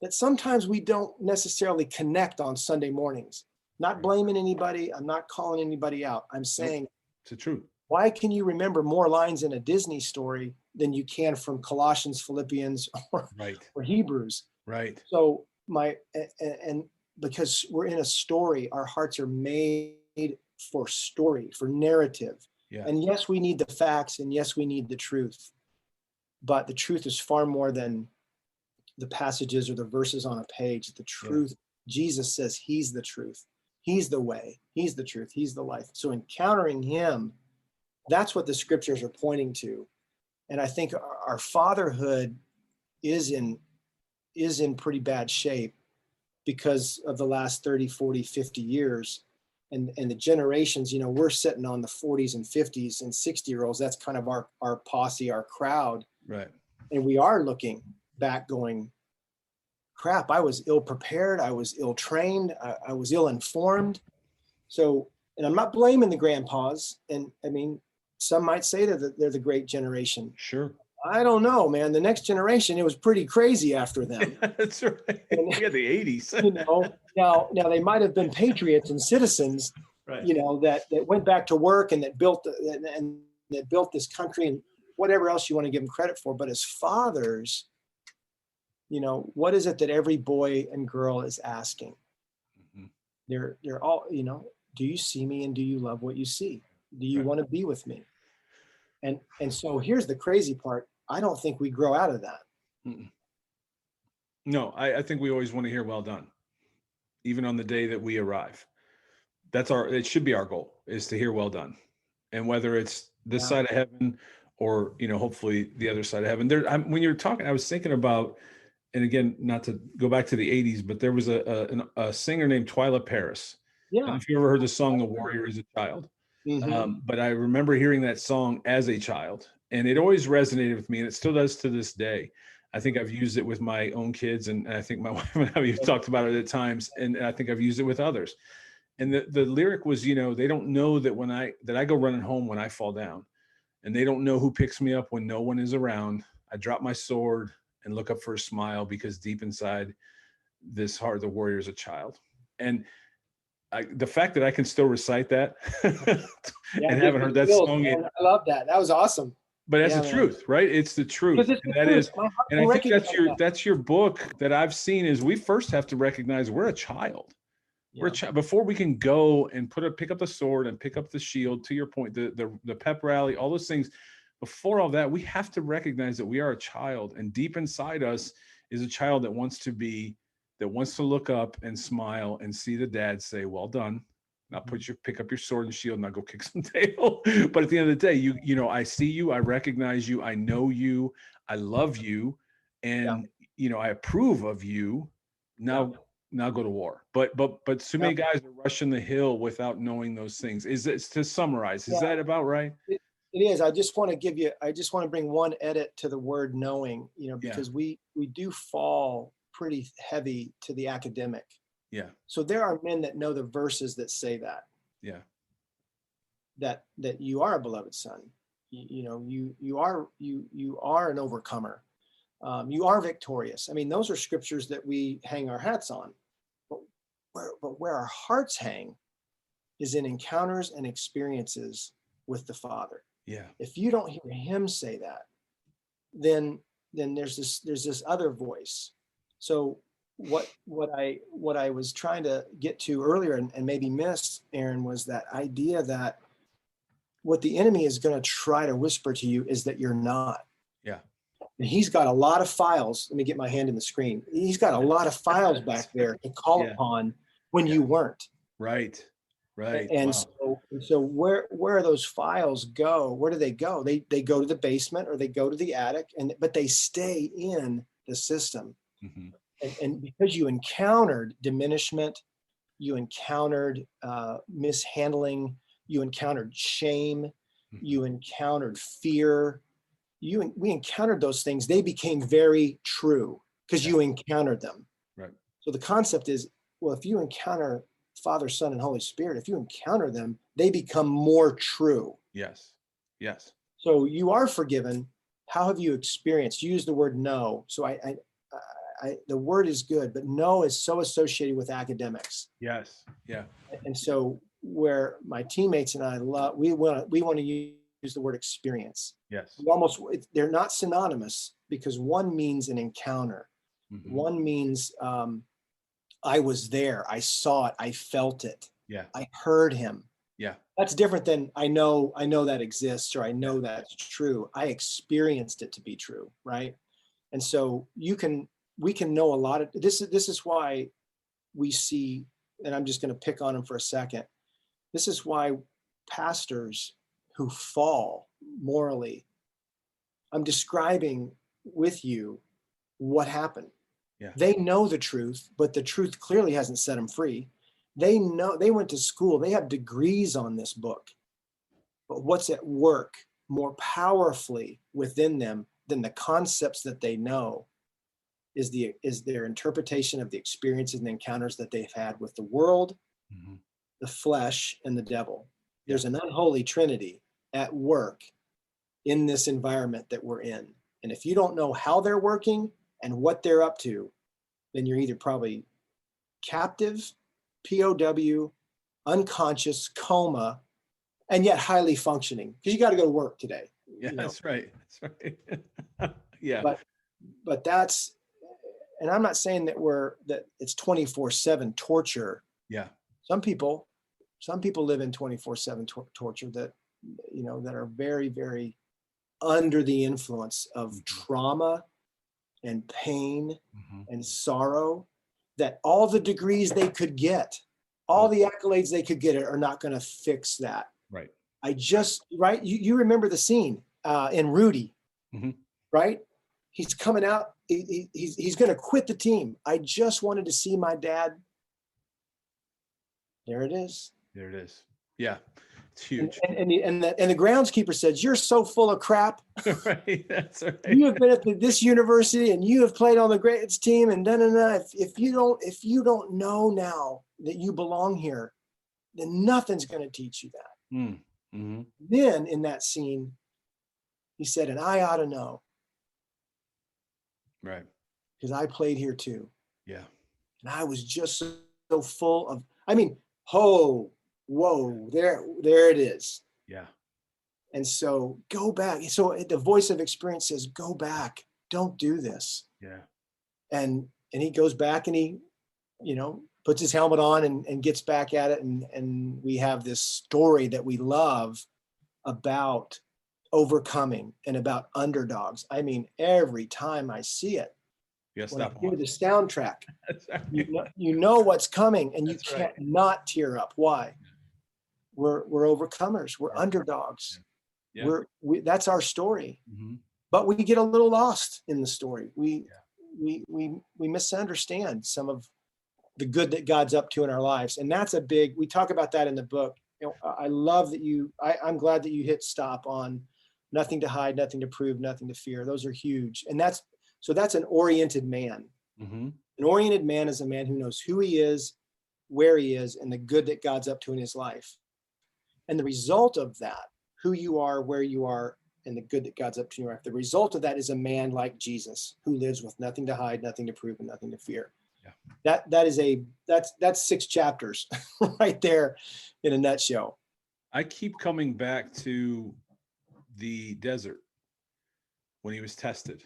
that sometimes we don't necessarily connect on Sunday mornings. Not blaming anybody. I'm not calling anybody out. I'm saying it's the truth. Why can you remember more lines in a Disney story than you can from Colossians, Philippians, or Hebrews? Right. So and because we're in a story, our hearts are made for story, for narrative. Yeah. And yes, we need the facts, and yes, we need the truth. But the truth is far more than the passages or the verses on a page. The truth, Jesus says he's the truth. He's the way. He's the truth. He's the life. So encountering him, that's what the scriptures are pointing to. And I think our fatherhood is in pretty bad shape because of the last 30, 40, 50 years. And the generations, we're sitting on the 40s and 50s and 60-year-olds. That's kind of our posse, our crowd. Right. And we are looking back going, crap, I was ill prepared. I was ill trained. I was ill informed. So, and I'm not blaming the grandpas. And I mean, some might say that they're the great generation. Sure. I don't know, man. The next generation, it was pretty crazy after them. That's right. We had the 80s. Now they might have been patriots and citizens, right. That went back to work and that built this country and whatever else you want to give them credit for. But as fathers, what is it that every boy and girl is asking? They're all, do you see me and do you love what you see? Do you want to be with me? And so here's the crazy part. I don't think we grow out of that. No, I think we always want to hear well done, even on the day that we arrive. It should be our goal, is to hear well done. And whether it's this side of heaven or, hopefully the other side of heaven. When you're talking, I was thinking about, and again, not to go back to the 80s, but there was a singer named Twyla Paris. Yeah. And if you ever heard the song, The Warrior is a Child. But I remember hearing that song as a child, and it always resonated with me, and it still does to this day. I think I've used it with my own kids, and I think my wife and I have talked about it at times, and I think I've used it with others. And the lyric was, they don't know that I go running home when I fall down, and they don't know who picks me up when no one is around. I drop my sword and look up for a smile, because deep inside this heart, the warrior is a child. And the fact that I can still recite that and haven't heard that song yet. I love that. That was awesome. But that's the truth, right? It's the truth. It's And the that truth. is, and I think Recognize that's your book that I've seen, is we first have to recognize we're a child. We're a child before we can go and pick up the sword and pick up the shield, to your point, the pep rally, all those things. Before all that, we have to recognize that we are a child, and deep inside us is a child that wants to look up and smile and see the dad say, well done. Now pick up your sword and shield, and now go kick some tail. But at the end of the day, you know, I see you, I recognize you, I know you, I love you, and you know, I approve of you. Now go to war. But so many guys are rushing the hill without knowing those things. Is it, to summarize, is that about right? It is. I just want to bring one edit to the word knowing, you know, because we do fall pretty heavy to the academic. Yeah. So there are men that know the verses that say that. Yeah. That you are a beloved son. You know, you are an overcomer. You are victorious. I mean, those are scriptures that we hang our hats on. But where our hearts hang is in encounters and experiences with the Father. Yeah. If you don't hear him say that, then there's this other voice. So what I was trying to get to earlier and maybe missed, Aaron, was that idea that what the enemy is going to try to whisper to you is that you're not. Yeah. And he's got a lot of files. Let me get my hand in the screen. He's got a lot of files back there to call upon when you weren't. Right. Right. And so where those files go, where do they go? They go to the basement or they go to the attic, but they stay in the system. Mm-hmm. And because you encountered diminishment, you encountered mishandling, you encountered shame, you encountered fear, we encountered those things. They became very true because you encountered them. Right. So the concept is, well, if you encounter Father, Son, and Holy Spirit, if you encounter them, they become more true. Yes. Yes. So you are forgiven. How have you experienced? Use the word know. So the word is good, but know is so associated with academics. Yes. Yeah. And so where my teammates and I we want to use the word experience. Yes. They're not synonymous, because one means an encounter. Mm-hmm. One means I was there, I saw it, I felt it. Yeah. I heard him. Yeah. That's different than I know that exists, or I know that's true. I experienced it to be true, right? And so we can know a lot of this. This is why we see, and I'm just going to pick on him for a second. This is why pastors who fall morally, I'm describing with you what happened. Yeah. They know the truth, but the truth clearly hasn't set them free. They know, they went to school, they have degrees on this book, but what's at work more powerfully within them than the concepts that they know is their interpretation of the experiences and encounters that they've had with the world, mm-hmm. the flesh, and the devil. Yeah. There's an unholy trinity at work in this environment that we're in. And if you don't know how they're working and what they're up to, then you're either probably captive, POW, unconscious, coma, and yet highly functioning, because you got to go to work today. Yeah, that's right. That's right. Yeah. But that's, and I'm not saying that it's 24/7 torture. Yeah. Some people live in 24/7 torture that are very, very under the influence of trauma and pain, mm-hmm. and sorrow, that all the degrees they could get, all the accolades they could get are not going to fix that. Right. Right. You remember the scene in Rudy, mm-hmm. right? He's coming out. He's going to quit the team. I just wanted to see my dad. There it is. There it is. Yeah. It's huge. And the groundskeeper says, "You're so full of crap." Right. That's right. You have been at this university and you have played on the greatest team, and if you don't know now that you belong here, then nothing's going to teach you that. Mm-hmm. Then in that scene, he said, "And I ought to know." Right. because I played here too. Yeah. And I was just so full of, I mean, whoa, there it is. Yeah. And so go back. So the voice of experience says, go back, don't do this. Yeah. And he goes back and he, puts his helmet on and gets back at it. And we have this story that we love about overcoming and about underdogs. I mean, every time I see it, Yes. when I That hear one. the soundtrack, Right. you know what's coming, and you That's can't right. not tear up. Why? We're overcomers. We're underdogs. Yeah. That's our story. Mm-hmm. But we get a little lost in the story. Yeah. We misunderstand some of the good that God's up to in our lives, and that's we talk about that in the book. I love that I'm glad that you hit stop on nothing to hide, nothing to prove, nothing to fear. Those are huge, and that's an oriented man. Mm-hmm. An oriented man is a man who knows who he is, where he is, and the good that God's up to in his life. And the result of that, who you are, where you are, and the good that God's up to in your life, the result of that is a man like Jesus who lives with nothing to hide, nothing to prove, and nothing to fear. Yeah. That's 6 chapters right there in a nutshell. I keep coming back to the desert when he was tested.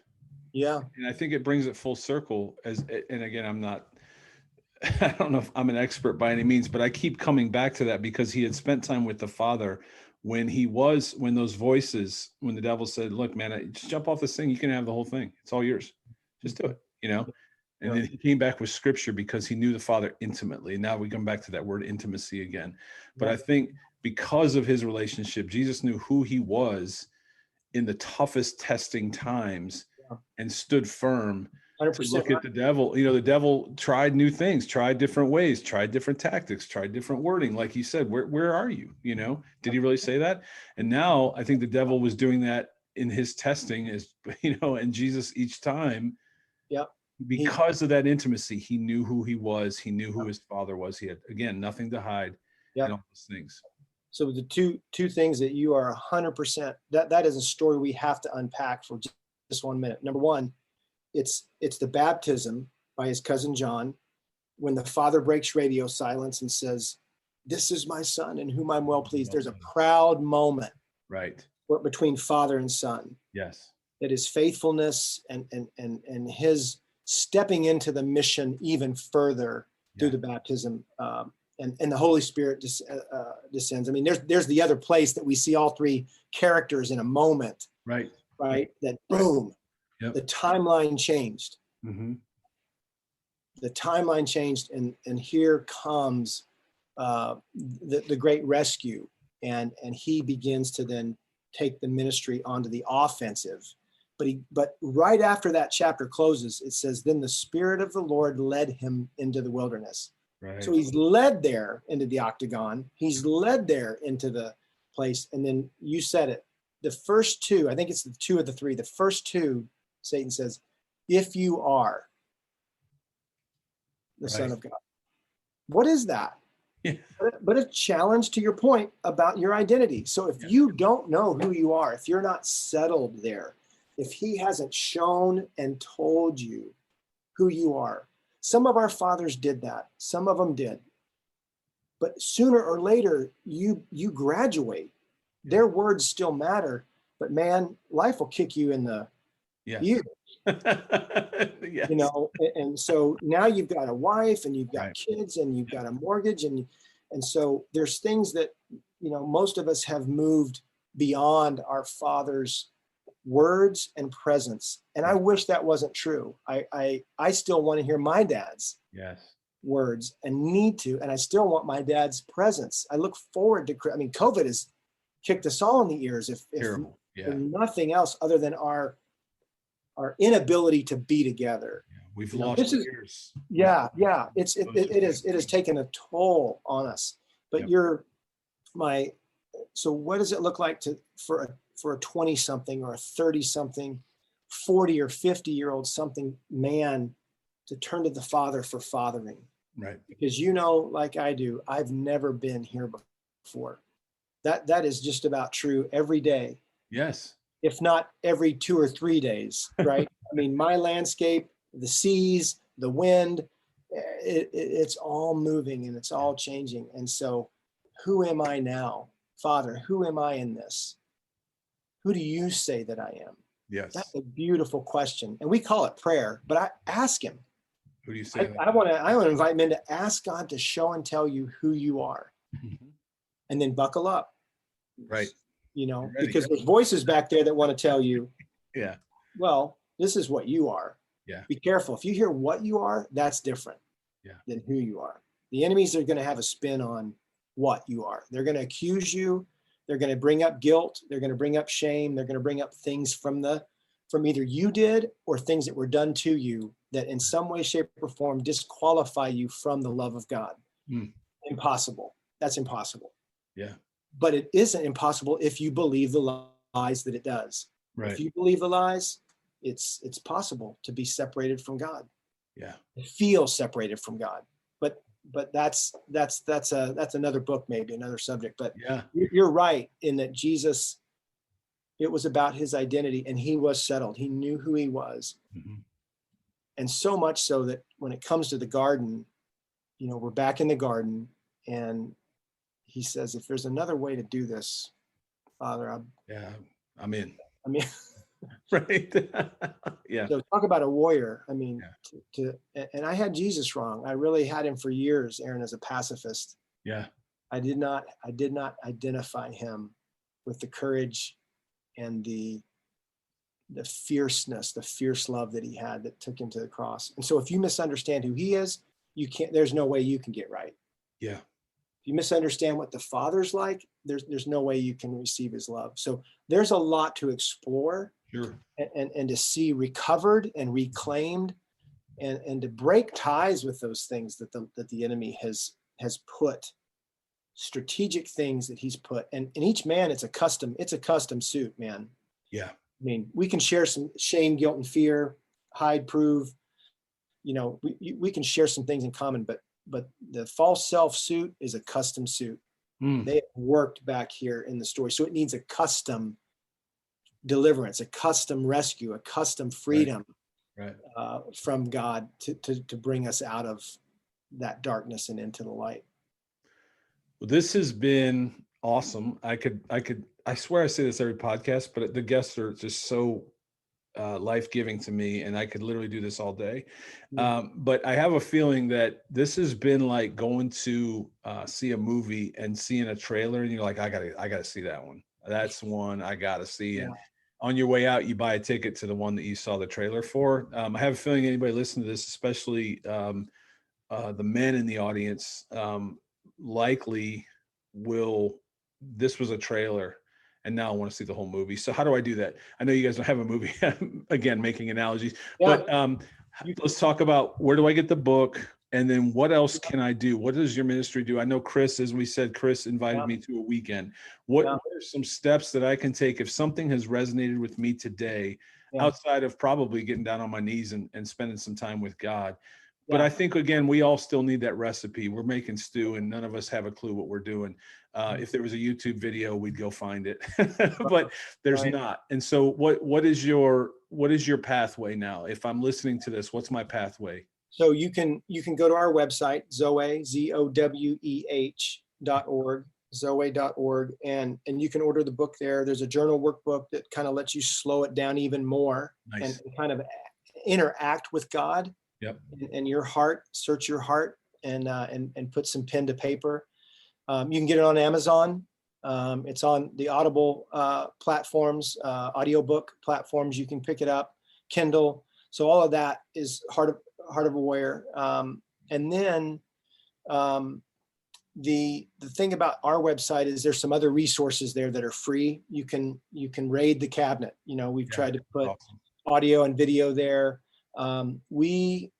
Yeah. And I think it brings it full circle and again, I don't know if I'm an expert by any means, but I keep coming back to that because he had spent time with the Father when those voices, when the devil said, look, man, just jump off this thing. You can have the whole thing. It's all yours. Just do it, And then he came back with scripture because he knew the Father intimately. Now we come back to that word intimacy again. But I think because of his relationship, Jesus knew who he was in the toughest testing times and stood firm 100% to look at the devil. The devil tried new things, tried different ways, tried different tactics, tried different wording. Like he said, where are you? Did he really say that? And now I think the devil was doing that in his testing and Jesus each time, because of that intimacy, he knew who he was. He knew who his Father was. He had, again, nothing to hide and all those things. So the two things that you are 100%, that is a story we have to unpack for just 1 minute. Number one, it's the baptism by his cousin John, when the Father breaks radio silence and says, "This is my son in whom I'm well pleased." There's a proud moment, right, between Father and Son. Yes, that his faithfulness and his stepping into the mission even further through the baptism. And the Holy Spirit descends. I mean, there's the other place that we see all 3 characters in a moment. Right. That boom, the timeline changed. Mm-hmm. The timeline changed, and here comes the great rescue, and he begins to then take the ministry onto the offensive. But right after that chapter closes, it says, "Then the Spirit of the Lord led him into the wilderness." Right. So he's led there into the octagon. He's led there into the place. And then you said it, the first 2, I think it's the 2 of the 3, the first 2, Satan says, "If you are the Son of God." What is that? Yeah. But a challenge to your point about your identity. So if you don't know who you are, if you're not settled there, if he hasn't shown and told you who you are, some of our fathers did that. Some of them did. But sooner or later, you graduate. Their words still matter. But man, life will kick you in the ear. Yes. And so now you've got a wife and you've got kids and you've got a mortgage. And so there's things that, most of us have moved beyond our father's words and presence. And I wish that wasn't true. I still want to hear my dad's words and need to, and I still want my dad's presence. I look forward to, COVID has kicked us all in the ears if nothing else other than our inability to be together. We've lost years. It has taken a toll on us. But so what does it look like for a 20-something or a 30-something, 40 or 50-year-old something man to turn to the Father for fathering? Right. Because like I do, I've never been here before. That is just about true every day. Yes. If not every 2 or 3 days, right? I mean, my landscape, the seas, the wind, it's all moving and it's all changing. And so who am I now? Father, who am I in this? Who do you say that I am? Yes. That's a beautiful question. And we call it prayer, but I ask him. Who do you say? I want to invite men to ask God to show and tell you who you are, and then buckle up. Right. You know, because there's voices back there that want to tell you, yeah, well, this is what you are. Yeah. Be careful. If you hear what you are, that's different than who you are. The enemies are going to have a spin on what you are. They're going to accuse you. They're going to bring up guilt. They're going to bring up shame. They're going to bring up things from either you did or things that were done to you that in some way, shape, or form disqualify you from the love of God. Impossible. That's impossible. Yeah. But it isn't impossible if you believe the lies that it does. Right. If you believe the lies, it's possible to be separated from God. Yeah. Feel separated from God. But that's another book, maybe another subject. But yeah, you're right in that Jesus, it was about his identity, and he was settled. He knew who he was. And so much so that when it comes to the garden, you know, we're back in the garden, and he says, if there's another way to do this, Father, I'm in. I mean, right. Yeah. So talk about a warrior. I mean, and I had Jesus wrong. I really had him for years, Aaron, as a pacifist. Yeah. I did not identify him with the courage and the fierceness, the fierce love that he had that took him to the cross. And so if you misunderstand who he is, there's no way you can get right. Yeah. If you misunderstand what the Father's like, there's no way you can receive his love. So there's a lot to explore. Sure. And to see recovered and reclaimed, and to break ties with those things that the enemy has put, strategic things that he's put. And in each man, it's a custom suit, man. Yeah. I mean, we can share some shame, guilt, and fear, hide, prove. You know, we can share some things in common, but the false self suit is a custom suit. They have worked back here in the story, so it needs a custom deliverance, a custom rescue, a custom freedom from God to bring us out of that darkness and into the light. Well, this has been awesome. I swear I say this every podcast, but the guests are just so life-giving to me, and I could literally do this all day. But I have a feeling that this has been like going to see a movie and seeing a trailer, and you're like, I gotta see that one. That's one I gotta see. And on your way out, you buy a ticket to the one that you saw the trailer for. I have a feeling anybody listening to this, especially the men in the audience, likely this was a trailer, and now I want to see the whole movie. So how do I do that? I know you guys don't have a movie, again, making analogies, but let's talk about, where do I get the book? And then what else can I do? What does your ministry do? I know Chris, as we said, Chris invited me to a weekend. What are some steps that I can take if something has resonated with me today, outside of probably getting down on my knees and spending some time with God? But I think, again, we all still need that recipe. We're making stew and none of us have a clue what we're doing. If there was a YouTube video, we'd go find it, but there's not. And so what is your pathway now? If I'm listening to this, what's my pathway? So you can go to our website, Zoweh, ZOWEH.org, Zoweh.org, and you can order the book there. There's a journal workbook that kind of lets you slow it down even more. Nice. And kind of interact with God. Yep. And your heart, search your heart, and put some pen to paper. You can get it on Amazon. It's on the Audible platforms, audiobook platforms. You can pick it up, Kindle. So all of that is Heart of a Warrior. And then the thing about our website is there's some other resources there that are free. You can raid the cabinet. You know, we've tried to put audio and video there. We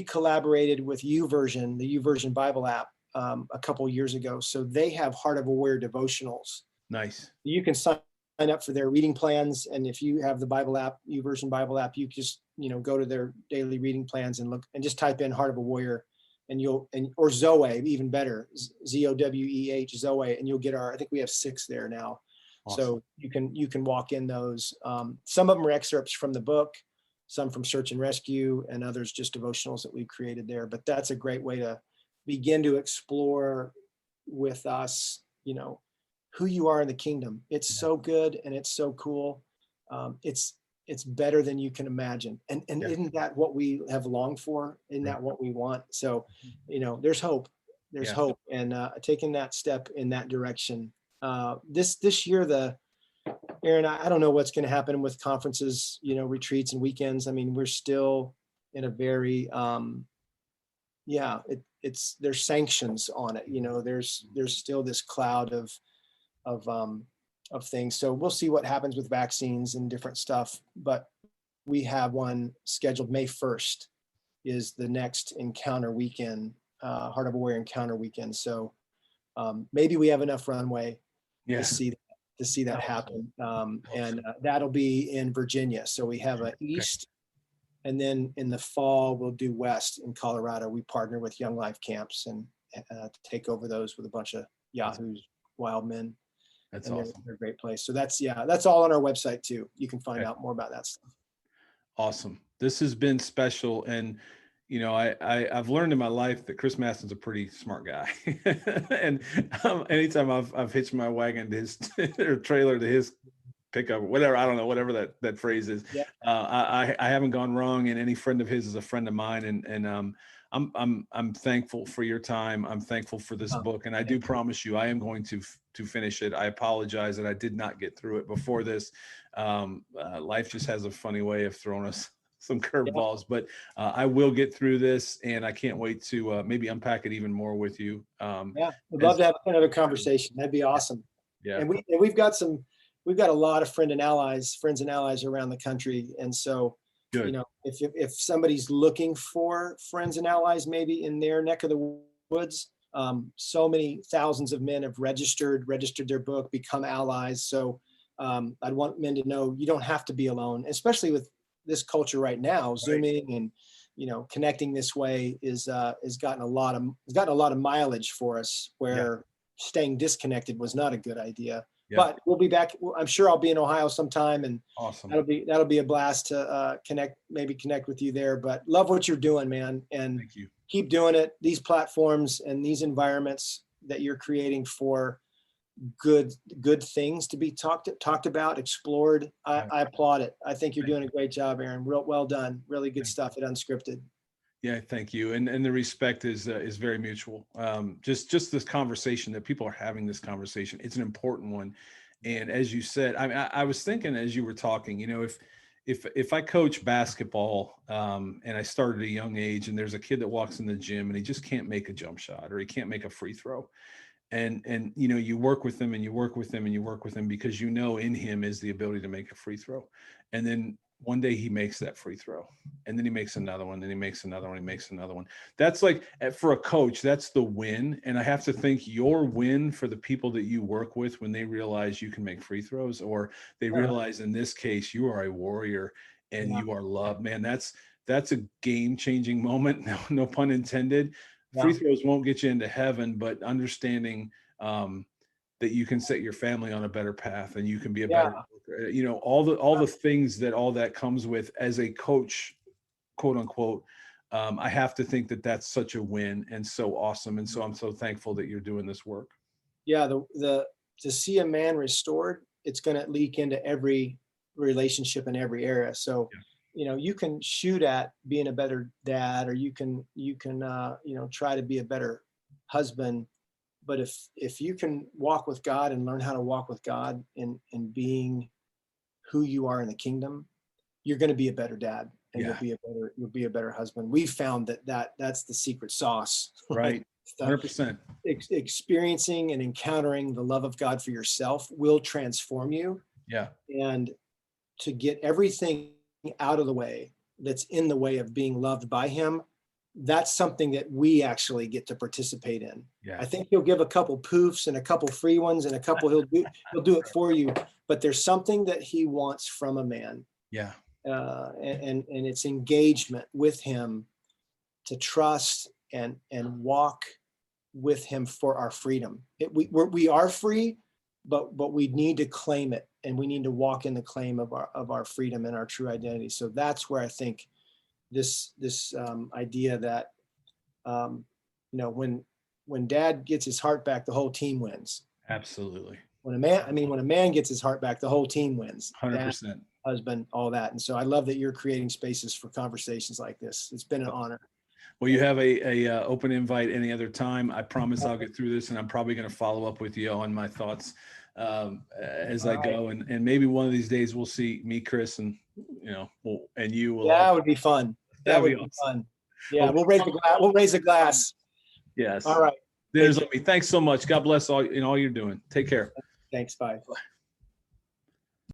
collaborated with YouVersion, the YouVersion Bible app, a couple years ago. So they have Heart of a Warrior devotionals. Nice. You can sign up for their reading plans, and if you have the Bible app, YouVersion Bible app, you just go to their daily reading plans and look, and just type in Heart of a Warrior, or Zoweh, even better, ZOWEH, Zoweh, and you'll get I think we have 6 there now. Awesome. So you can walk in those. Some of them are excerpts from the book. some from search and rescue, and others just devotionals that we've created there. But that's a great way to begin to explore with us, who you are in the kingdom. It's so good and it's so cool. It's better than you can imagine. And isn't that what we have longed for? Isn't that what we want? So, there's hope. There's hope, and taking that step in that direction. This year, Aaron, I don't know what's going to happen with conferences, retreats and weekends. I mean, we're still in a very, there's sanctions on it. There's still this cloud of things. So we'll see what happens with vaccines and different stuff. But we have one scheduled. May 1st is the next encounter weekend, Heart of a Warrior encounter weekend. So maybe we have enough runway to see that happen. And that'll be in Virginia. So we have a East, and then in the fall we'll do West in Colorado. We partner with Young Life Camps and take over those with a bunch of yahoos, wild men. That's awesome. They're a great place. So that's all on our website too. You can find out more about that stuff. Awesome. This has been special. And, I've learned in my life that Chris Maston's a pretty smart guy. And anytime I've hitched my wagon to his or trailer to his pickup, whatever, I don't know, whatever that phrase is, I haven't gone wrong. And any friend of his is a friend of mine. And I'm thankful for your time. I'm thankful for this book. And I do promise you, I am going to finish it. I apologize that I did not get through it before this. Life just has a funny way of throwing us some curveballs, but I will get through this, and I can't wait to maybe unpack it even more with you. I'd love to have another conversation. That'd be awesome. Yeah. And we've got a lot of friends and allies around the country. And so, good. If somebody's looking for friends and allies, maybe in their neck of the woods, so many thousands of men have registered their book, become allies. So I'd want men to know you don't have to be alone, especially with this culture right now. Zooming and connecting this way has gotten a lot of mileage for us, where staying disconnected was not a good idea. But we'll be back. I'm sure I'll be in Ohio sometime, and awesome. That'll be a blast to connect with you there. But love what you're doing, man, and thank you. Keep doing it. These platforms and these environments that you're creating for good things to be talked about, explored. I applaud it. I think you're doing a great job, Aaron. Well done. Really good stuff at Unscripted. Yeah, thank you. And the respect is very mutual. Just this conversation that people are having, this conversation, it's an important one. And as you said, I was thinking as you were talking, if I coach basketball and I started at a young age, and there's a kid that walks in the gym and he just can't make a jump shot, or he can't make a free throw. And you work with them and you work with them and you work with them because in him is the ability to make a free throw. And then one day he makes that free throw, and then he makes another one, then he makes another one, he makes another one. That's like, for a coach, that's the win. And I have to think your win for the people that you work with when they realize you can make free throws, or they realize in this case, you are a warrior and you are loved, man. That's a game-changing moment. No pun intended. Free throws won't get you into heaven, but understanding that you can set your family on a better path, and you can be a better worker. All the things that all that comes with as a coach, quote unquote. I have to think that that's such a win and so awesome. And so I'm so thankful that you're doing this work. Yeah. To see a man restored, it's going to leak into every relationship in every area. So, you can shoot at being a better dad, or you can try to be a better husband. But if you can walk with God and learn how to walk with God in being who you are in the kingdom, you're going to be a better dad, and you'll be a better husband. We found that's the secret sauce. Right. 100%. Experiencing and encountering the love of God for yourself will transform you. Yeah. And to get everything out of the way that's in the way of being loved by him, that's something that we actually get to participate in. Yeah. I think he'll give a couple poofs and a couple free ones, and a couple he'll do it for you, but there's something that he wants from a man. Yeah. And it's engagement with him, to trust and walk with him for our freedom. We are free, but we need to claim it, and we need to walk in the claim of our freedom and our true identity. So that's where I think this idea that when dad gets his heart back, the whole team wins. Absolutely. When a man gets his heart back, the whole team wins. 100%. Husband, all that. And so I love that you're creating spaces for conversations like this. It's been an honor. Well, you have a open invite any other time. I promise I'll get through this, and I'm probably going to follow up with you on my thoughts as I go. And maybe one of these days we'll see me, Chris, and and you will. Yeah, it would be fun. That would be fun. Yeah, we'll raise the glass. We'll raise a glass. Yes. All right. There's me. Thanks so much. God bless all you're doing. Take care. Thanks. Bye.